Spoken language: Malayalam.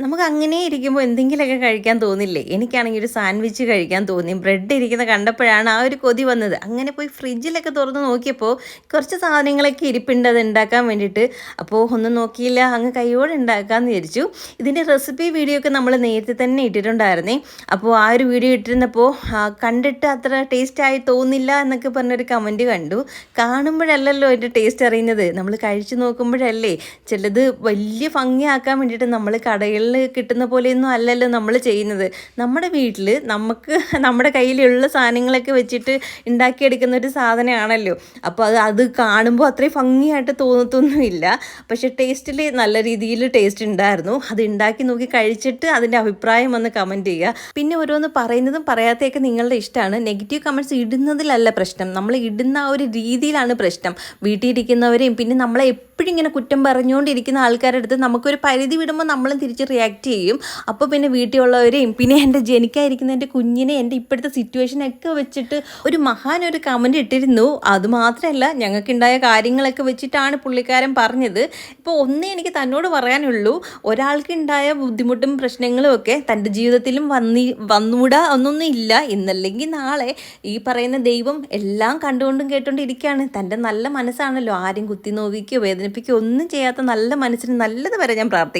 നമുക്ക് അങ്ങനെ ഇരിക്കുമ്പോൾ എന്തെങ്കിലുമൊക്കെ കഴിക്കാൻ തോന്നില്ലേ? എനിക്കാണെങ്കിൽ ഒരു സാൻഡ്വിച്ച് കഴിക്കാൻ തോന്നി. ബ്രെഡ് ഇരിക്കുന്ന കണ്ടപ്പോഴാണ് ആ ഒരു കൊതി വന്നത്. അങ്ങനെ പോയി ഫ്രിഡ്ജിലൊക്കെ തുറന്ന് നോക്കിയപ്പോൾ കുറച്ച് സാധനങ്ങളൊക്കെ ഇരിപ്പുണ്ട് അത് ഉണ്ടാക്കാൻ വേണ്ടിയിട്ട്. അപ്പോൾ ഒന്നും നോക്കിയില്ല, അങ്ങ് കൈയോടെ ഉണ്ടാക്കാമെന്ന് വിചാരിച്ചു. ഇതിൻ്റെ റെസിപ്പി വീഡിയോ ഒക്കെ നമ്മൾ നേരത്തെ തന്നെ ഇട്ടിട്ടുണ്ടായിരുന്നേ. അപ്പോൾ ആ ഒരു വീഡിയോ ഇട്ടിരുന്നപ്പോൾ കണ്ടിട്ട് അത്ര ടേസ്റ്റായി തോന്നില്ല എന്നൊക്കെ പറഞ്ഞൊരു കമൻറ്റ് കണ്ടു. കാണുമ്പോഴല്ലല്ലോ അതിൻ്റെ ടേസ്റ്റ് അറിയുന്നത്, നമ്മൾ കഴിച്ചു നോക്കുമ്പോഴല്ലേ. ചിലത് വലിയ ഭംഗിയാക്കാൻ വേണ്ടിയിട്ട് നമ്മൾ കടയിൽ കിട്ടുന്ന പോലെയൊന്നും അല്ലല്ലോ നമ്മൾ ചെയ്യുന്നത്. നമ്മുടെ വീട്ടിൽ നമുക്ക് നമ്മുടെ കയ്യിലുള്ള സാധനങ്ങളൊക്കെ വെച്ചിട്ട് ഉണ്ടാക്കിയെടുക്കുന്ന ഒരു സാധനമാണല്ലോ. അപ്പോൾ അത് കാണുമ്പോൾ അത്രയും ഭംഗിയായിട്ട് തോന്നത്തൊന്നുമില്ല. പക്ഷേ ടേസ്റ്റിൽ നല്ല രീതിയിൽ ടേസ്റ്റ് ഉണ്ടായിരുന്നു. അത് ഉണ്ടാക്കി നോക്കി കഴിച്ചിട്ട് അതിൻ്റെ അഭിപ്രായം വന്ന് കമൻറ്റ് ചെയ്യുക. പിന്നെ ഓരോന്ന് പറയുന്നതും പറയാത്തതൊക്കെ നിങ്ങളുടെ ഇഷ്ടമാണ്. നെഗറ്റീവ് കമൻറ്റ്സ് ഇടുന്നതിലല്ല പ്രശ്നം, നമ്മൾ ഇടുന്ന ആ ഒരു രീതിയിലാണ് പ്രശ്നം. വീട്ടിലിരിക്കുന്നവരെയും പിന്നെ നമ്മളെ എപ്പോഴും ഇങ്ങനെ കുറ്റം പറഞ്ഞുകൊണ്ടിരിക്കുന്ന ആൾക്കാരുടെ അടുത്ത് നമുക്കൊരു പരിധി വിടുമ്പോൾ നമ്മളും തിരിച്ച് റിയാക്ട് ചെയ്യും. അപ്പോൾ പിന്നെ വീട്ടിലുള്ളവരെയും പിന്നെ എൻ്റെ ജനിക്കാതിരിക്കുന്ന എൻ്റെ കുഞ്ഞിനെ എൻ്റെ ഇപ്പോഴത്തെ സിറ്റുവേഷനൊക്കെ വെച്ചിട്ട് ഒരു കമൻറ്റ് ഇട്ടിരുന്നു. അതുമാത്രമല്ല, ഞങ്ങൾക്കുണ്ടായ കാര്യങ്ങളൊക്കെ വെച്ചിട്ടാണ് പുള്ളിക്കാരൻ പറഞ്ഞത്. ഇപ്പോൾ ഒന്നേ എനിക്ക് തന്നോട് പറയാനുള്ളൂ, ഒരാൾക്കുണ്ടായ ബുദ്ധിമുട്ടും പ്രശ്നങ്ങളും ഒക്കെ തൻ്റെ ജീവിതത്തിലും വന്നുകൂടാ ഒന്നൊന്നും ഇല്ല. ഇന്നല്ലെങ്കിൽ നാളെ ഈ പറയുന്ന ദൈവം എല്ലാം കണ്ടുകൊണ്ടും കേട്ടുകൊണ്ടും ഇരിക്കുകയാണ്. തൻ്റെ നല്ല മനസ്സാണല്ലോ, ആരും കുത്തി നോവിക്കുകയോ വേദനിപ്പിക്കുകയോ ഒന്നും ചെയ്യാത്ത നല്ല മനസ്സിന് നല്ലത് വരെ ഞാൻ പ്രാർത്ഥിക്കും.